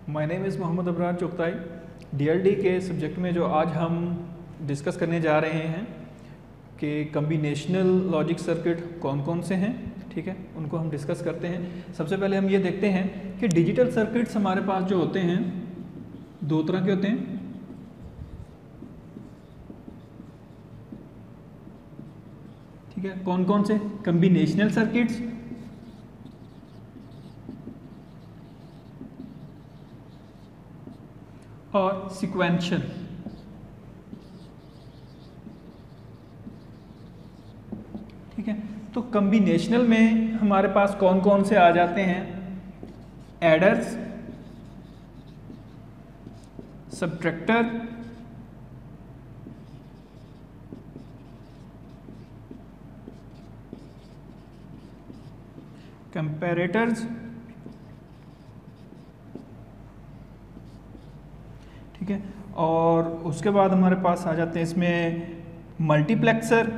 My name is Mohammad Abrar Chughtai. DLD के subject में जो आज हम डिस्कस करने जा रहे हैं कि कम्बिनेशनल लॉजिक सर्किट कौन कौन से हैं, ठीक है, उनको हम डिस्कस करते हैं। सबसे पहले हम ये देखते हैं कि डिजिटल सर्किट्स हमारे पास जो होते हैं दो तरह के होते हैं। ठीक है, कौन कौन से? कम्बिनेशनल सर्किट्स और सीक्वेंशियल। ठीक है, तो कम्बिनेशनल में हमारे पास कौन कौन से आ जाते हैं? एडर्स, सबट्रैक्टर, कंपैरेटर्स, ठीक है, और उसके बाद हमारे पास आ जाते हैं इसमें मल्टीप्लेक्सर,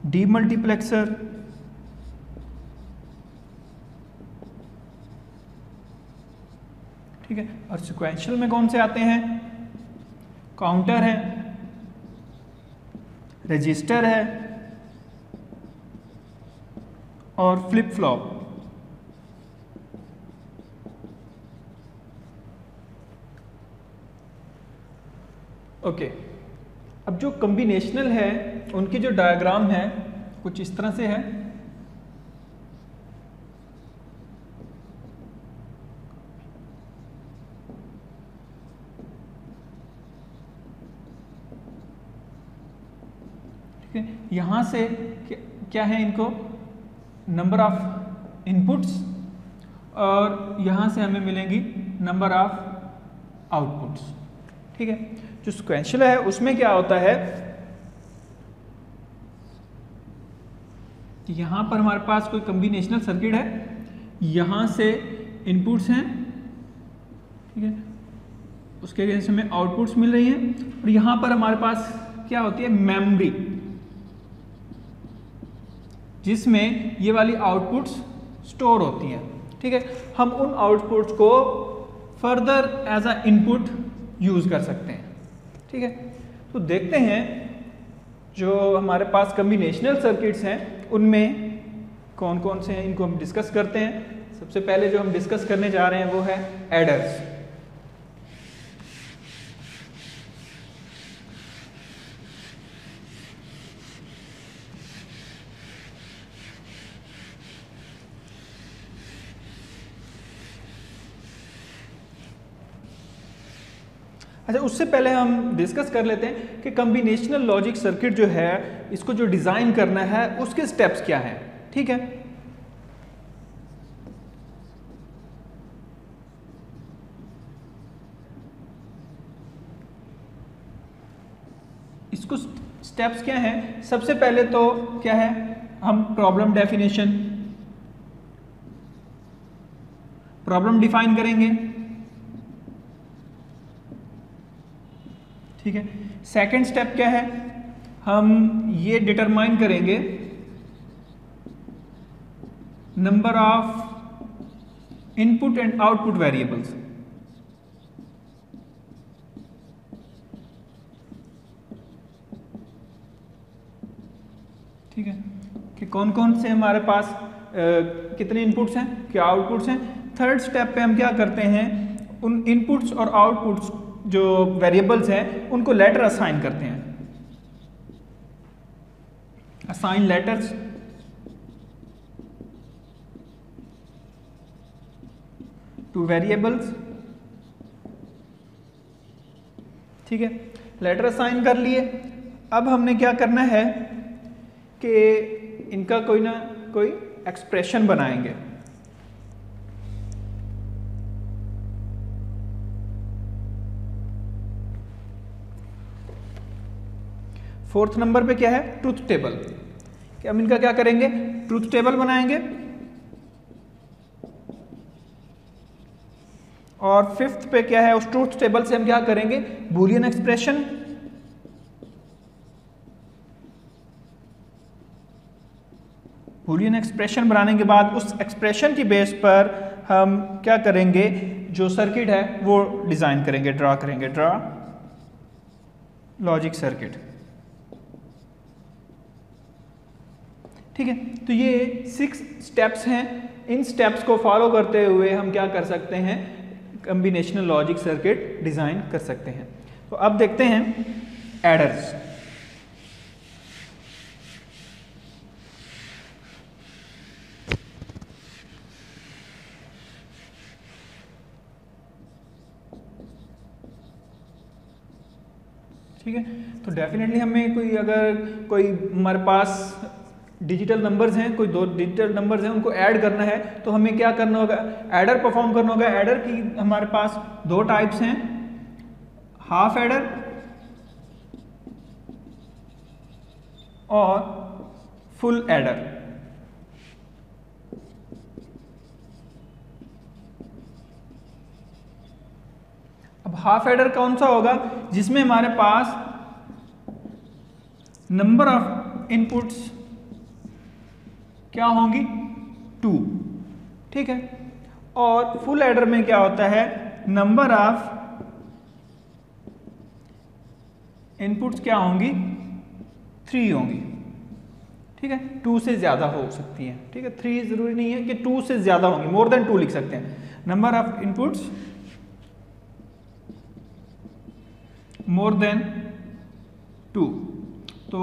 डीमल्टीप्लेक्सर, ठीक है, और सीक्वेंशियल में कौन से आते हैं? काउंटर है, रजिस्टर है और फ्लिप फ्लॉप। ओके, अब जो कम्बिनेशनल है उनकी जो डायग्राम है कुछ इस तरह से है। ठीक है, यहां से क्या है, इनको नंबर ऑफ इनपुट्स और यहां से हमें मिलेंगी नंबर ऑफ आउटपुट्स। ठीक है, जो सीक्वेंशियल है उसमें क्या होता है कि यहां पर हमारे पास कोई कम्बिनेशनल सर्किट है, यहां से इनपुट्स हैं, ठीक है, उसके अगेंस्ट हमें आउटपुट्स मिल रही हैं, और यहां पर हमारे पास क्या होती है? मेमोरी, जिसमें ये वाली आउटपुट्स स्टोर होती हैं। ठीक है, हम उन आउटपुट्स को further as a input use कर सकते हैं। ठीक है, तो देखते हैं जो हमारे पास कम्बिनेशनल सर्किट्स हैं उनमें कौन कौन से हैं, इनको हम डिस्कस करते हैं। सबसे पहले जो हम डिस्कस करने जा रहे हैं वो है एडर्स। अच्छा, उससे पहले हम डिस्कस कर लेते हैं कि कम्बिनेशनल लॉजिक सर्किट जो है इसको जो डिज़ाइन करना है उसके स्टेप्स क्या हैं। ठीक है, इसको स्टेप्स क्या हैं? सबसे पहले तो क्या है, हम प्रॉब्लम डेफिनेशन, प्रॉब्लम डिफाइन करेंगे। ठीक है, सेकंड स्टेप क्या है, हम ये डिटरमाइन करेंगे number of input and output variables. ठीक है, कि कौन कौन से हमारे पास कितने इनपुट्स हैं, क्या आउटपुट्स हैं। थर्ड स्टेप पे हम क्या करते हैं, उन इनपुट्स और आउटपुट्स जो वेरिएबल्स हैं उनको लेटर असाइन करते हैं। Assign letters, two variables. ठीक है, लेटर असाइन कर लिए। अब हमने क्या करना है कि इनका कोई ना कोई एक्सप्रेशन बनाएंगे। फोर्थ नंबर पे क्या है? Truth table. कि हम इनका क्या करेंगे? ट्रूथ टेबल बनाएंगे। और फिफ्थ पे क्या है, उस ट्रूथ टेबल से हम क्या करेंगे? Boolean expression. बूलियन एक्सप्रेशन बनाने के बाद उस एक्सप्रेशन की बेस पर हम क्या करेंगे, जो सर्किट है वो डिज़ाइन करेंगे, ड्रा करेंगे, ड्रा लॉजिक सर्किट। ठीक है, तो ये 6 स्टेप्स हैं। इन स्टेप्स को फॉलो करते हुए हम क्या कर सकते हैं, कॉम्बिनेशनल लॉजिक सर्किट डिज़ाइन कर सकते हैं। तो अब देखते हैं एडर्स। ठीक है, तो डेफिनेटली हमें कोई हमारे पास डिजिटल नंबर्स हैं, कोई 2 डिजिटल नंबर्स हैं, उनको ऐड करना है तो हमें क्या करना होगा, एडर परफॉर्म करना होगा। एडर की हमारे पास 2 टाइप्स हैं, हाफ एडर और फुल एडर। अब हाफ एडर कौन सा होगा, जिसमें हमारे पास नंबर ऑफ इनपुट्स क्या होंगी, 2। ठीक है, और फुल एडर में क्या होता है, नंबर ऑफ इनपुट्स क्या होंगी, 3 होंगी। ठीक है, 2 से ज्यादा हो सकती है। ठीक है, 3 जरूरी नहीं है कि 2 से ज्यादा होंगी, मोर देन 2 लिख सकते हैं। Number of inputs more than 2, तो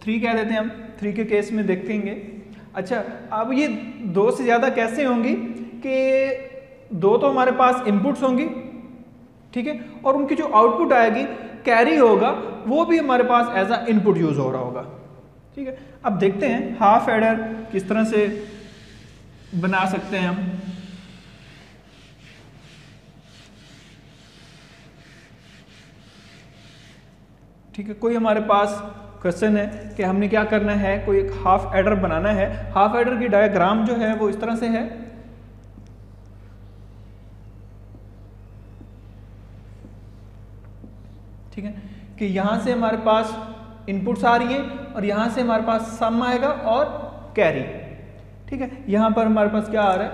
3 कह देते हैं हम। 3 के केस में देखेंगे। अच्छा, अब ये 2 से ज़्यादा कैसे होंगी कि 2 तो हमारे पास इनपुट्स होंगी, ठीक है, और उनकी जो आउटपुट आएगी, कैरी होगा, वो भी हमारे पास एज अ इनपुट यूज हो रहा होगा। ठीक है, अब देखते हैं हाफ एडर किस तरह से बना सकते हैं हम। ठीक है, कोई हमारे पास क्वेश्चन है कि हमने क्या करना है, कोई एक हाफ एडर बनाना है। हाफ एडर की डायग्राम जो है वो इस तरह से है। ठीक है, कि यहां से हमारे पास इनपुट्स आ रही हैं और यहां से हमारे पास सम आएगा और कैरी। ठीक है, यहां पर हमारे पास क्या आ रहा है,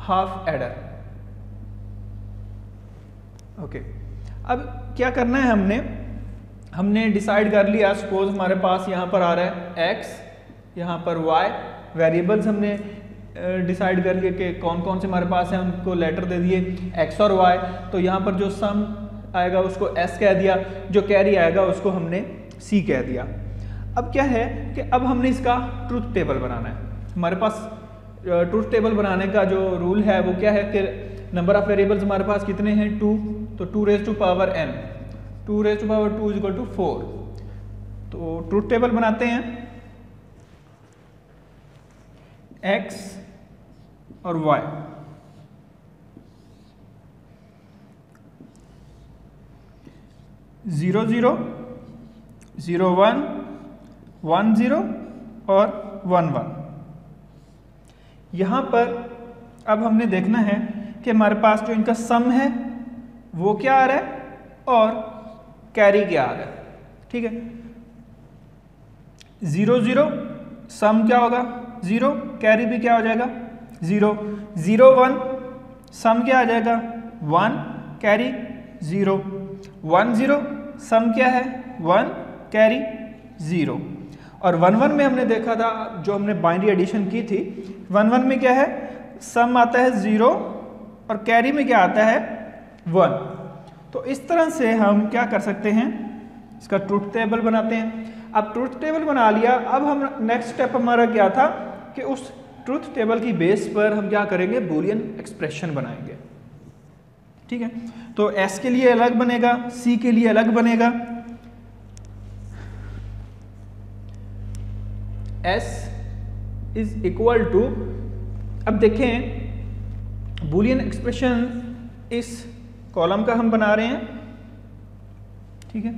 हाफ एडर। ओके, अब क्या करना है, हमने डिसाइड कर लिया, सपोज हमारे पास यहाँ पर आ रहा है x, यहाँ पर y, वेरिएबल्स हमने डिसाइड कर लिए कि कौन कौन से हमारे पास हैं, उनको लेटर दे दिए x और y। तो यहाँ पर जो सम आएगा उसको s कह दिया, जो कैरी आएगा उसको हमने c कह दिया। अब क्या है कि अब हमने इसका ट्रूथ टेबल बनाना है। हमारे पास ट्रूथ टेबल बनाने का जो रूल है वो क्या है कि नंबर ऑफ वेरिएबल्स हमारे पास कितने हैं, 2, तो 2 raise to power n, 2 raise to power 2 is equal to 4। तो ट्रूथ टेबल बनाते हैं, x और y। जीरो 0 0 1 1 0 और 1 1। यहां पर अब हमने देखना है कि हमारे पास जो इनका सम है वो क्या आ रहा है और कैरी क्या आ रहा है। ठीक है, 0 0 सम क्या होगा, 0, कैरी भी क्या हो जाएगा, 0 0 1 सम क्या आ जाएगा, 1, कैरी 0 1 0 सम क्या है, 1, कैरी 0। और 1 1 में हमने देखा था, जो हमने बाइनरी एडिशन की थी, 1 1 में क्या है, सम आता है 0 और कैरी में क्या आता है, 1। तो इस तरह से हम क्या कर सकते हैं, इसका ट्रूथ टेबल बनाते हैं। अब ट्रूथ टेबल बना लिया, अब हम नेक्स्ट स्टेप हमारा क्या था कि उस ट्रूथ टेबल की बेस पर हम क्या करेंगे, बूलियन एक्सप्रेशन बनाएंगे। ठीक है, तो S के लिए अलग बनेगा, C के लिए अलग बनेगा। S इज इक्वल टू, अब देखें बूलियन एक्सप्रेशन इस कॉलम का हम बना रहे हैं। ठीक है,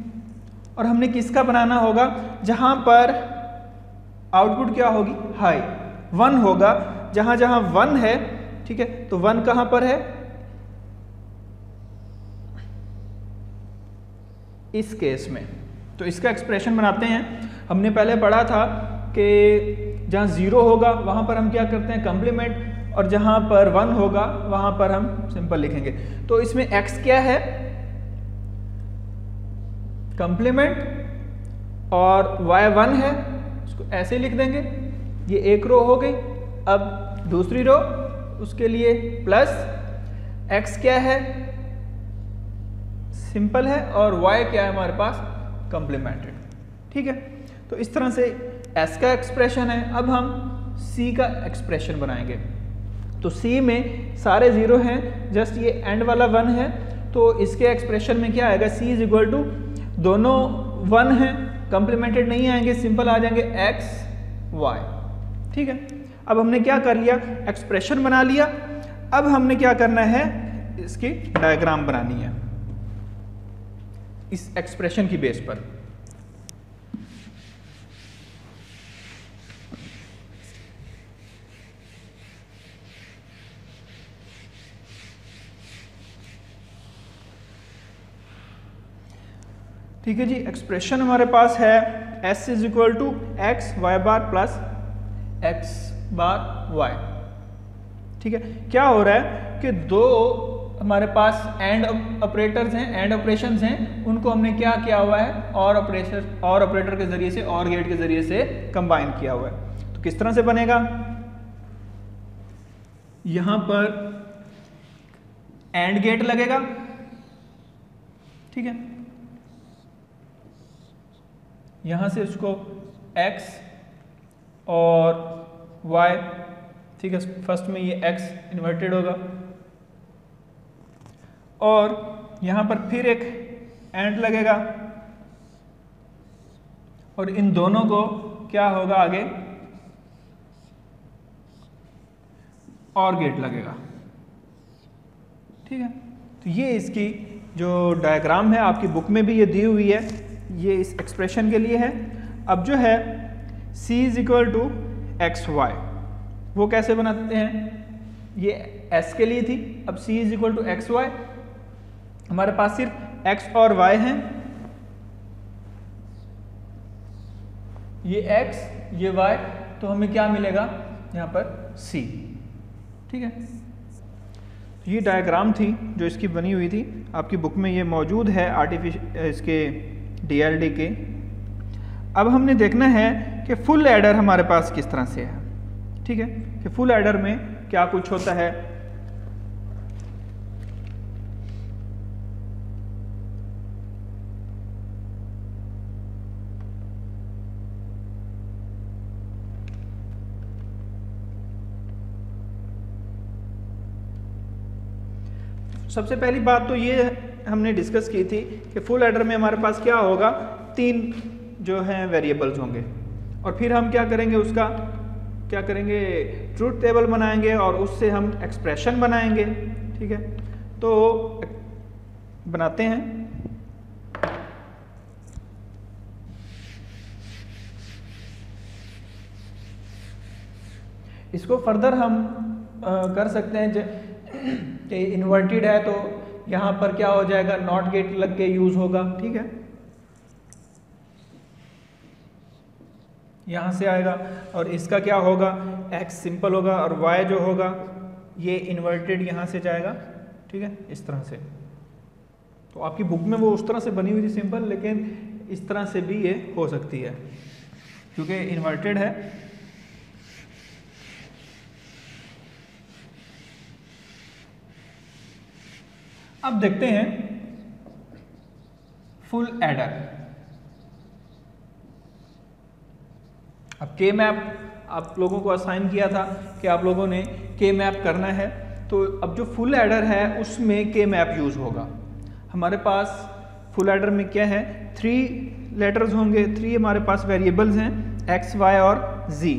और हमने किसका बनाना होगा, जहां पर आउटपुट क्या होगी, हाई 1 होगा। जहां जहां 1 है, ठीक है, तो 1 कहां पर है, इस केस में। तो इसका एक्सप्रेशन बनाते हैं। हमने पहले पढ़ा था कि जहाँ 0 होगा वहाँ पर हम क्या करते हैं कंप्लीमेंट, और जहाँ पर 1 होगा वहाँ पर हम सिंपल लिखेंगे। तो इसमें x क्या है, कंप्लीमेंट, और y 1 है, उसको ऐसे लिख देंगे। ये एक रो हो गई। अब दूसरी रो, उसके लिए प्लस x क्या है, सिंपल है, और y क्या है हमारे पास, कंप्लीमेंटेड। ठीक है, तो इस तरह से s का एक्सप्रेशन है। अब हम c का एक्सप्रेशन बनाएंगे। तो c में सारे 0 हैं, जस्ट ये एंड वाला 1 है, तो इसके एक्सप्रेशन में क्या आएगा, c इज इक्वल टू, दोनों 1 हैं, कंप्लीमेंटेड नहीं आएंगे, सिंपल आ जाएंगे x y। ठीक है, अब हमने क्या कर लिया, एक्सप्रेशन बना लिया। अब हमने क्या करना है, इसकी डायग्राम बनानी है इस एक्सप्रेशन की बेस पर। ठीक है जी, एक्सप्रेशन हमारे पास है s is equal to X Y bar plus X bar Y. ठीक है, क्या हो रहा है कि दो हमारे पास एंड ऑपरेटर्स हैं, एंड ऑपरेशंस हैं, उनको हमने क्या किया हुआ है, और ऑपरेटर के जरिए से, और गेट के जरिए से कंबाइन किया हुआ है। तो किस तरह से बनेगा, यहां पर एंड गेट लगेगा। ठीक है, यहां से उसको x और y, ठीक है, फर्स्ट में ये x इन्वर्टेड होगा, और यहां पर फिर एक एंड लगेगा, और इन दोनों को क्या होगा आगे, और गेट लगेगा। ठीक है, तो ये इसकी जो डायग्राम है, आपकी बुक में भी ये दी हुई है, ये इस एक्सप्रेशन के लिए है। अब जो है c is equal to X Y, वो कैसे बनाते हैं, ये s के लिए थी, अब c is equal to X Y, हमारे पास सिर्फ x और y हैं, ये x ये y, तो हमें क्या मिलेगा यहाँ पर c। ठीक है, तो ये डायग्राम थी जो इसकी बनी हुई थी, आपकी बुक में ये मौजूद है इसके DLD के। अब हमने देखना है कि फुल एडर हमारे पास किस तरह से है। ठीक है, कि फुल एडर में क्या कुछ होता है। सबसे पहली बात तो ये हमने डिस्कस की थी कि फुल एडर में हमारे पास क्या होगा, 3 जो हैं वेरिएबल्स होंगे, और फिर हम क्या करेंगे, उसका क्या करेंगे, ट्रूथ टेबल बनाएंगे, और उससे हम एक्सप्रेशन बनाएंगे। ठीक है, तो बनाते हैं। इसको फर्दर हम कर सकते हैं कि इन्वर्टेड है तो यहाँ पर क्या हो जाएगा, नॉट गेट लग के यूज होगा। ठीक है, यहाँ से आएगा, और इसका क्या होगा, x सिंपल होगा, और y जो होगा ये इन्वर्टेड यहाँ से जाएगा। ठीक है, इस तरह से। तो आपकी बुक में वो उस तरह से बनी हुई थी सिंपल, लेकिन इस तरह से भी ये हो सकती है क्योंकि इन्वर्टेड है। अब देखते हैं फुल एडर। अब के मैप आप लोगों को असाइन किया था कि आप लोगों ने के मैप करना है, तो अब जो फुल एडर है उसमें के मैप यूज होगा। हमारे पास फुल एडर में क्या है, 3 लेटर्स होंगे, 3 हमारे पास वेरिएबल्स हैं, x, y और z।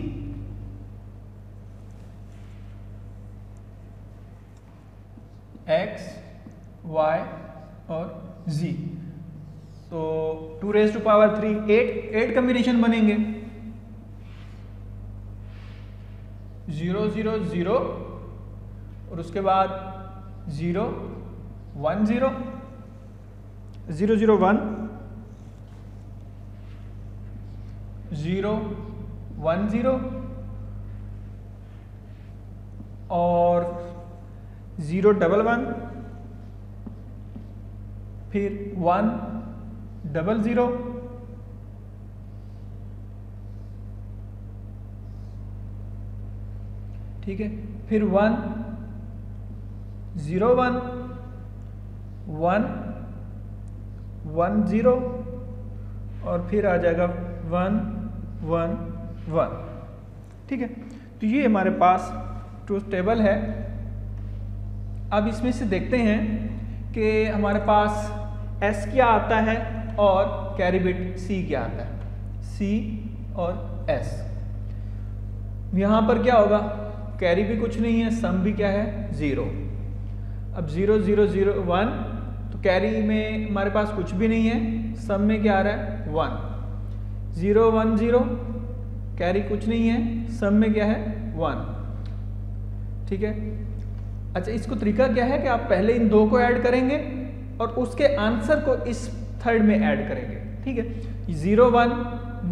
x, y और z, तो 2 raised to power 3 8 कॉम्बिनेशन बनेंगे, 0 0 0 और उसके बाद 0 1 0 0 0 1 0 1 0 और 0 1 1, फिर 1 0 0, ठीक है, फिर 1 0 1 1 1 0 और फिर आ जाएगा 1 1 1, ठीक है। तो ये हमारे पास ट्रूथ टेबल है। अब इसमें से देखते हैं कि हमारे पास S क्या आता है और कैरी बिट C क्या आता है, C और S। यहाँ पर क्या होगा, कैरी भी कुछ नहीं है, सम भी क्या है 0। अब 0 0 0 1, तो कैरी में हमारे पास कुछ भी नहीं है, सम में क्या आ रहा है 1। 0 1 0, कैरी कुछ नहीं है, सम में क्या है 1, ठीक है। अच्छा, इसको तरीका क्या है कि आप पहले इन दो को ऐड करेंगे और उसके आंसर को इस थर्ड में ऐड करेंगे, ठीक है। 0 1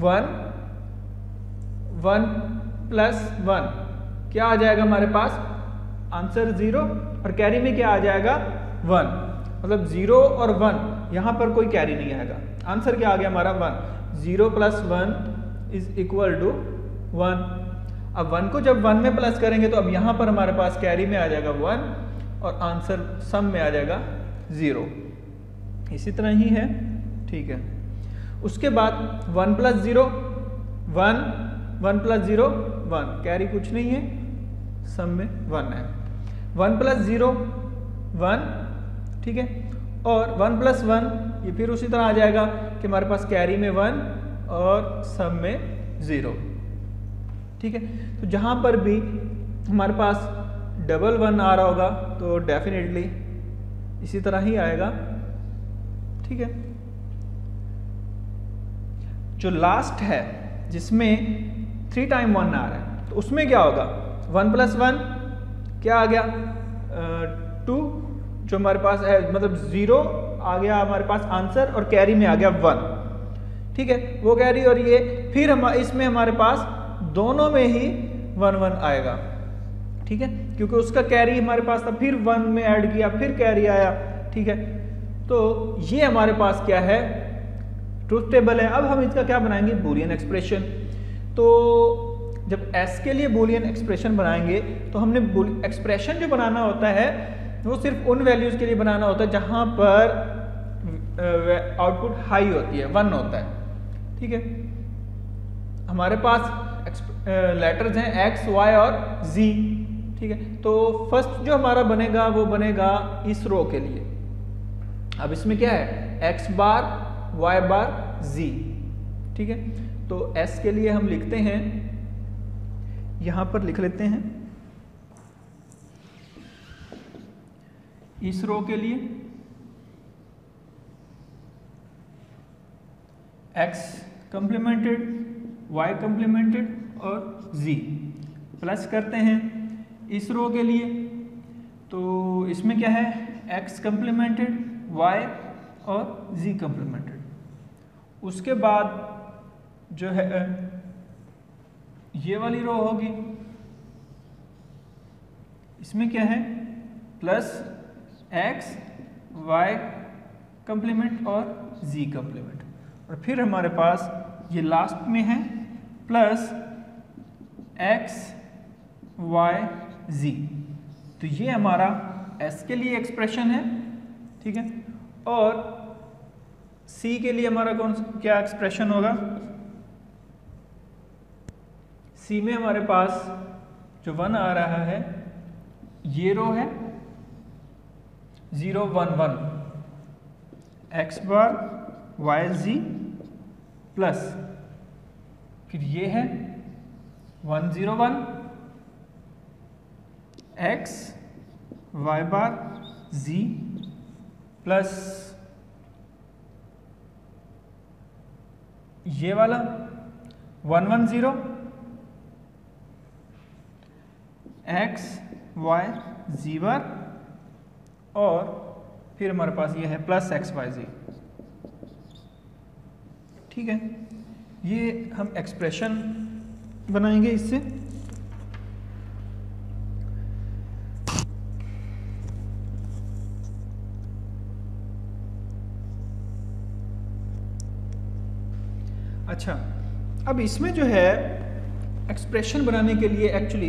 1 1 प्लस 1 क्या आ जाएगा हमारे पास, आंसर 0, और कैरी में क्या आ जाएगा 1, मतलब 0 और 1, यहां पर कोई कैरी नहीं आएगा, आंसर क्या आ गया हमारा 1। 0 प्लस 1 इज इक्वल टू 1। अब 1 को जब 1 में प्लस करेंगे तो अब यहां पर हमारे पास कैरी में आ जाएगा 1 और आंसर सम में आ जाएगा 0। इसी तरह ही है, ठीक है। उसके बाद 1 प्लस 0 1, 1 प्लस 0 1, कैरी कुछ नहीं है, सम में 1 है। 1 प्लस 0 1, ठीक है, और 1 प्लस 1 ये फिर उसी तरह आ जाएगा कि हमारे पास कैरी में 1 और सम में 0, ठीक है। तो जहां पर भी हमारे पास डबल 1 आ रहा होगा तो डेफिनेटली इसी तरह ही आएगा, ठीक है। जो लास्ट है जिसमें 3 टाइम 1 आ रहा है, तो उसमें क्या होगा, 1 प्लस 1 क्या आ गया 2, जो हमारे पास है, मतलब 0 आ गया हमारे पास आंसर और कैरी में आ गया 1, ठीक है। वो कैरी और ये फिर हम इसमें हमारे पास दोनों में ही 1 1 आएगा, ठीक है, क्योंकि उसका कैरी हमारे पास था, फिर 1 में ऐड किया, फिर कैरी आया, ठीक है। तो ये हमारे पास क्या है, ट्रूथ टेबल है। अब हम इसका क्या बनाएंगे, बूलियन एक्सप्रेशन। तो जब S के लिए बूलियन एक्सप्रेशन बनाएंगे तो हमने एक्सप्रेशन जो बनाना होता है वो सिर्फ उन वैल्यूज के लिए बनाना होता है जहां पर आउटपुट हाई होती है, 1 होता है, ठीक है। हमारे पास लेटर्स हैं X, Y और Z, ठीक है। तो फर्स्ट जो हमारा बनेगा वो बनेगा इस रो के लिए। अब इसमें क्या है, X बार, Y बार, Z, ठीक है। तो S के लिए हम लिखते हैं, यहां पर लिख लेते हैं इस रो के लिए X कंप्लीमेंटेड, Y कंप्लीमेंटेड और Z प्लस करते हैं इस रो के लिए। तो इसमें क्या है, X कंप्लीमेंटेड, Y और Z कंप्लीमेंटेड। उसके बाद जो है ये वाली रो होगी, इसमें क्या है, प्लस X Y कंप्लीमेंट और Z कंप्लीमेंट, और फिर हमारे पास ये लास्ट में है प्लस X Y Z। तो ये हमारा S के लिए एक्सप्रेशन है, ठीक है। और C के लिए हमारा क्या एक्सप्रेशन होगा, C में हमारे पास जो 1 आ रहा है ये रो है 0 1 1, X बार Y Z प्लस फिर ये है 1 0 1, X Y बार Z प्लस ये वाला 1 1 0, X Y Z बार, और फिर हमारे पास ये है प्लस X Y Z, ठीक है। ये हम एक्सप्रेशन बनाएंगे इससे। अच्छा, अब इसमें जो है एक्सप्रेशन बनाने के लिए एक्चुअली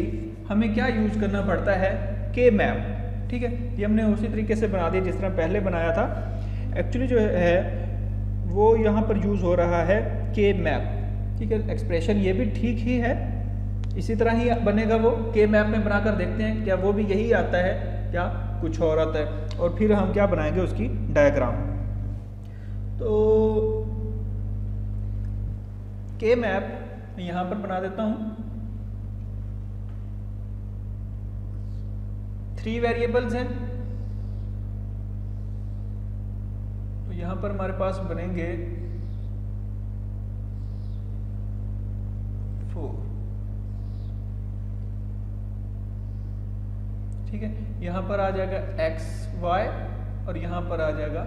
हमें क्या यूज करना पड़ता है, के मैप। ठीक है, ये हमने उसी तरीके से बना दिया जिस तरह पहले बनाया था। एक्चुअली जो है वो यहाँ पर यूज हो रहा है के मैप। ठीक है, एक्सप्रेशन ये भी ठीक ही है, इसी तरह ही बनेगा वो। के मैप में बनाकर देखते हैं क्या वो भी यही आता है या कुछ और आता है, और फिर हम क्या बनाएंगे उसकी डायग्राम। तो के मैप मैं यहाँ पर बना देता हूँ। 3 वेरिएबल्स हैं, तो यहाँ पर हमारे पास बनेंगे 4। ठीक है, यहाँ पर आ जाएगा x y और यहाँ पर आ जाएगा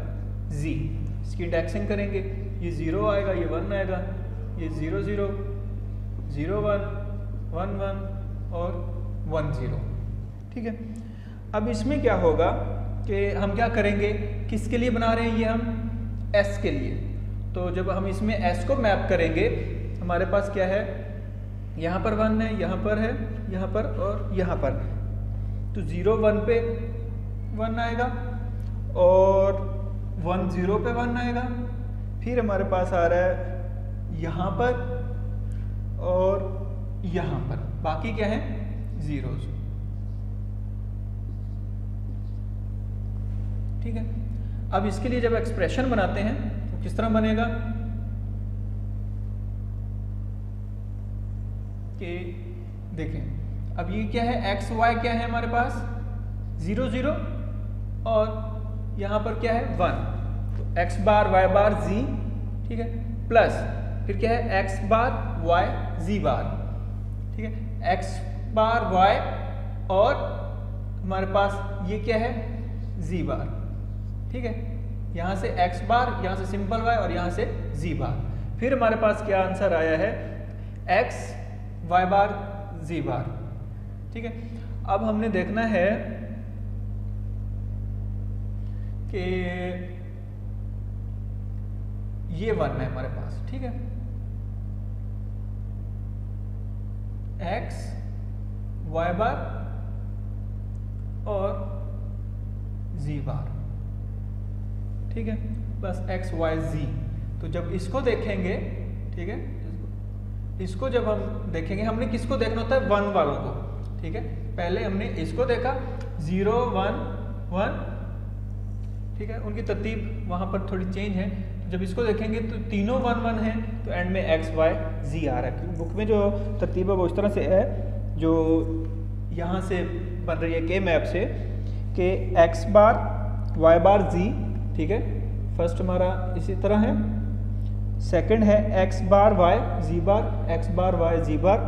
z। इसकी इंडेक्सिंग करेंगे, ये 0 आएगा, ये 1 आएगा, ये 0 0 0 1 1 1 और 1 0। ठीक है, अब इसमें क्या होगा कि हम क्या करेंगे, किसके लिए बना रहे हैं ये हम, s के लिए। तो जब हम इसमें s को मैप करेंगे हमारे पास क्या है, यहाँ पर 1 है, यहाँ पर है, यहाँ पर और यहाँ पर। तो 0 1 पे 1 आएगा और 1 0 पे 1 आएगा। फिर हमारे पास आ रहा है यहाँ पर और यहाँ पर, बाकी क्या है जीरोस। ठीक है, अब इसके लिए जब एक्सप्रेशन बनाते हैं तो किस तरह बनेगा कि देखें, अब ये क्या है, x y क्या है हमारे पास 0 0 और यहाँ पर क्या है 1, तो x बार y बार z। ठीक है, प्लस फिर क्या है x बार y z बार। ठीक है, x बार y और हमारे पास ये क्या है z बार। ठीक है, यहाँ से x बार, यहाँ से सिंपल y और यहाँ से z बार। फिर हमारे पास क्या आंसर आया है, x y बार z बार। ठीक है, अब हमने देखना है कि ये 1 है हमारे पास। ठीक है, x y बार और z बार। ठीक है, बस x y z। तो जब इसको देखेंगे, ठीक है, इसको जब हम देखेंगे, हमने किसको देखना होता है 1 वालों को। ठीक है, पहले हमने इसको देखा 0 1 1। ठीक है, उनकी तरतीब वहां पर थोड़ी चेंज है। जब इसको देखेंगे तो तीनों 1 1 है, तो एंड में x y z आ रहा है। क्योंकि बुक में जो तरतीब है वो इस तरह से है, जो यहाँ से बन रही है के मैप से, कि x बार y बार z। ठीक है, फर्स्ट हमारा इसी तरह है, सेकंड है x बार y z बार, x बार y z बार,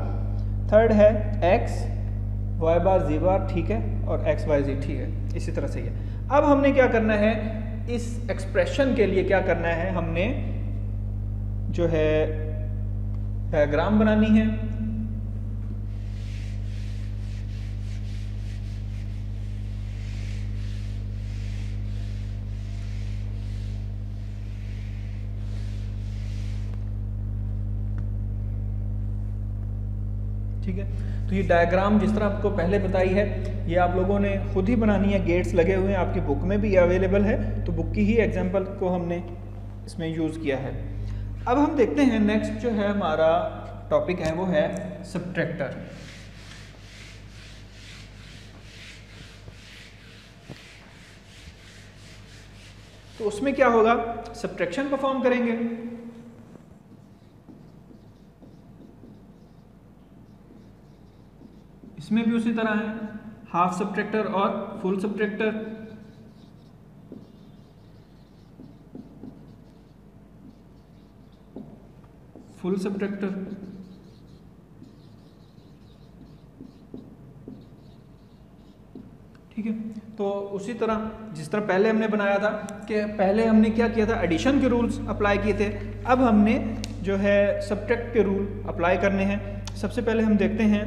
थर्ड है x y बार z बार। ठीक है, और x y z। ठीक है, इसी तरह से है। अब हमने क्या करना है, इस एक्सप्रेशन के लिए क्या करना है, हमने जो है डायग्राम बनानी है। ठीक है, तो ये डायग्राम जिस तरह आपको पहले बताई है, ये आप लोगों ने खुद ही बनानी है। गेट्स लगे हुए हैं, आपकी बुक में भी अवेलेबल है, तो बुक की ही एग्जांपल को हमने इसमें यूज़ किया है। अब हम देखते हैं नेक्स्ट जो है हमारा टॉपिक है वो है सबट्रैक्टर। तो उसमें क्या होगा, सबट्रैक्शन परफॉर्म करेंगे। इसमें भी उसी तरह है, हाफ सबट्रैक्टर और फुल सबट्रैक्टर। Full subtractor. ठीक है, तो उसी तरह जिस तरह पहले हमने बनाया था कि पहले हमने क्या किया था, एडिशन के रूल्स अप्लाई किए थे। अब हमने जो है सबट्रैक्ट के रूल अप्लाई करने हैं। सबसे पहले हम देखते हैं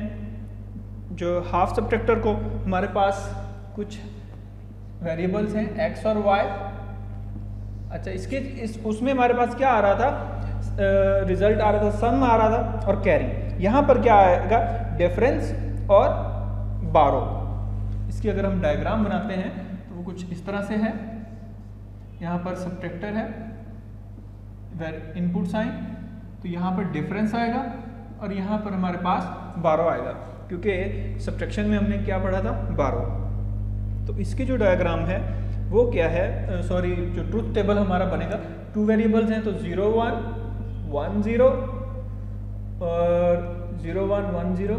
जो हाफ सबट्रैक्टर को, हमारे पास कुछ वेरिएबल्स हैं x और y। अच्छा, उसमें हमारे पास क्या आ रहा था, रिजल्ट आ रहा था, सम आ रहा था और कैरी। यहाँ पर क्या आएगा, डिफरेंस और बारो। इसकी अगर हम डायग्राम बनाते हैं तो वो कुछ इस तरह से है। यहाँ पर सब्ट्रैक्टर है, इनपुट साइन, तो यहाँ पर डिफरेंस आएगा और यहाँ पर हमारे पास बारो आएगा, क्योंकि सब्ट्रैक्शन में हमने क्या पढ़ा था, बारो। तो इसकी जो डायग्राम है वो क्या है, सॉरी जो ट्रूथ टेबल हमारा बनेगा, 2 वेरिएबल्स हैं तो 0 1 1 0 और 0 1 1 0,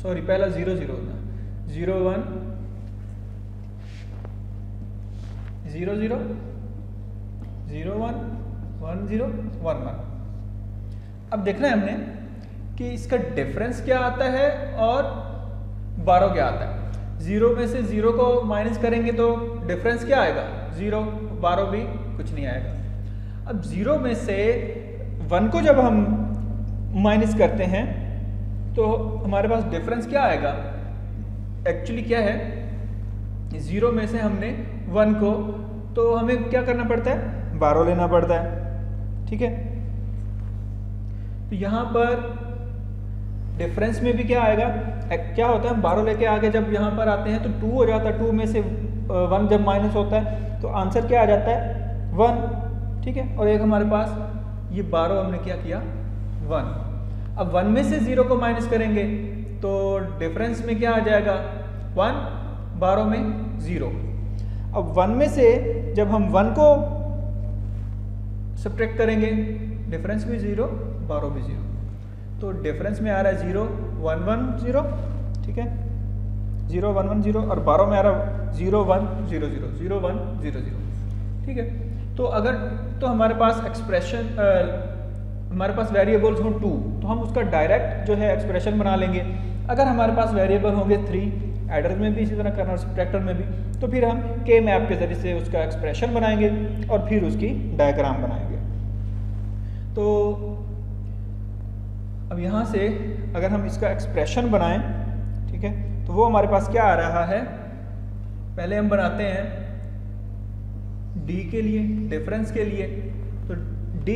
सॉरी पहला 0 0 होता, 0 1 0 0 0 1 1 0 1 1। अब देखना है हमने कि इसका डिफरेंस क्या आता है और बारो क्या आता है। 0 में से 0 को माइनस करेंगे तो डिफरेंस क्या आएगा, 0, बारो भी कुछ नहीं आएगा। अब 0 में से 1 को जब हम माइनस करते हैं तो हमारे पास डिफरेंस क्या आएगा, एक्चुअली क्या है, 0 में से हमने 1 को, तो हमें क्या करना पड़ता है, बारो लेना पड़ता है, ठीक है। तो यहाँ पर डिफरेंस में भी क्या आएगा, क्या होता है, हम बारो लेके आगे जब यहाँ पर आते हैं तो 2 हो जाता है, 2 में से 1 जब माइनस होता है तो आंसर क्या आ जाता है, 1, ठीक है। और एक हमारे पास ये बारो हमने क्या किया, 1। अब 1 में से 0 को माइनस करेंगे तो डिफरेंस में क्या आ जाएगा, 1, बारो में 0। अब 1 में से जब हम 1 को सब्ट्रैक्ट करेंगे, डिफरेंस भी 0, बारो भी 0, तो डिफरेंस में आ रहा है 0 1 1 0, ठीक है, 0 1 1 0, और बारो में आ रहा है 0 1 0 0 0 1 0 0, ठीक है। तो अगर तो हमारे पास एक्सप्रेशन, हमारे पास वेरिएबल्स हो 2 तो हम उसका डायरेक्ट जो है एक्सप्रेशन बना लेंगे। अगर हमारे पास वेरिएबल होंगे 3, एडर में भी इसी तरह करना और सब्ट्रैक्टर में भी, तो फिर हम के मैप के जरिए से उसका एक्सप्रेशन बनाएंगे और फिर उसकी डायग्राम बनाएंगे। तो अब यहाँ से अगर हम इसका एक्सप्रेशन बनाएं, ठीक है, तो वो हमारे पास क्या आ रहा है, पहले हम बनाते हैं d के लिए, डिफरेंस के लिए, तो d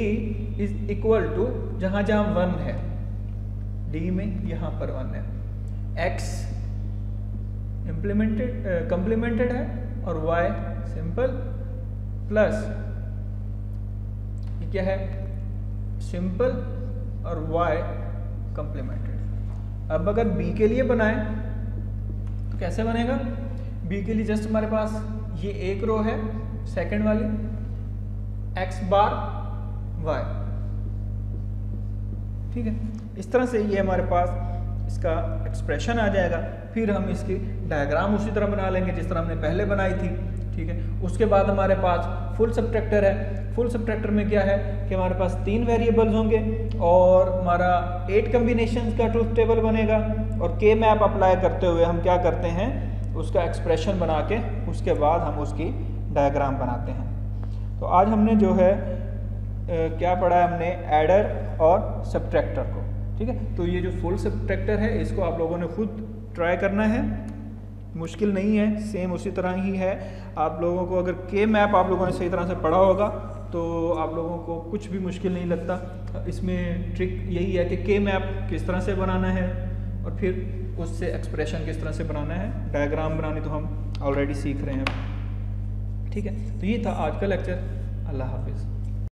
इज इक्वल टू जहाँ जहाँ 1 है, d में यहाँ पर 1 है, x कंप्लीमेंटेड है और y सिंपल, प्लस ये क्या है, सिंपल और y कंप्लीमेंटेड। अब अगर b के लिए बनाएं तो कैसे बनेगा, b के लिए जस्ट हमारे पास ये एक रो है, सेकंड वाली, x बार y, ठीक है। इस तरह से ये हमारे पास इसका एक्सप्रेशन आ जाएगा। फिर हम इसकी डायग्राम उसी तरह बना लेंगे जिस तरह हमने पहले बनाई थी, ठीक है। उसके बाद हमारे पास फुल सब्ट्रैक्टर है। फुल सब्ट्रैक्टर में क्या है कि हमारे पास 3 वेरिएबल्स होंगे और हमारा 8 कम्बिनेशंस का ट्रूथ टेबल बनेगा, और के मैप अप्लाई करते हुए हम क्या करते हैं, उसका एक्सप्रेशन बना के उसके बाद हम उसकी डायग्राम बनाते हैं। तो आज हमने जो है क्या पढ़ा है, हमने एडर और सब्ट्रैक्टर को, ठीक है। तो ये जो फुल सब्ट्रैक्टर है इसको आप लोगों ने खुद ट्राई करना है, मुश्किल नहीं है, सेम उसी तरह ही है। आप लोगों को अगर के मैप आप लोगों ने सही तरह से पढ़ा होगा तो आप लोगों को कुछ भी मुश्किल नहीं लगता। इसमें ट्रिक यही है कि के मैप किस तरह से बनाना है और फिर उससे एक्सप्रेशन किस तरह से बनाना है। डायग्राम बनानी तो हम ऑलरेडी सीख रहे हैं, ठीक है। तो ये था आज का लेक्चर। अल्लाह हाफिज़।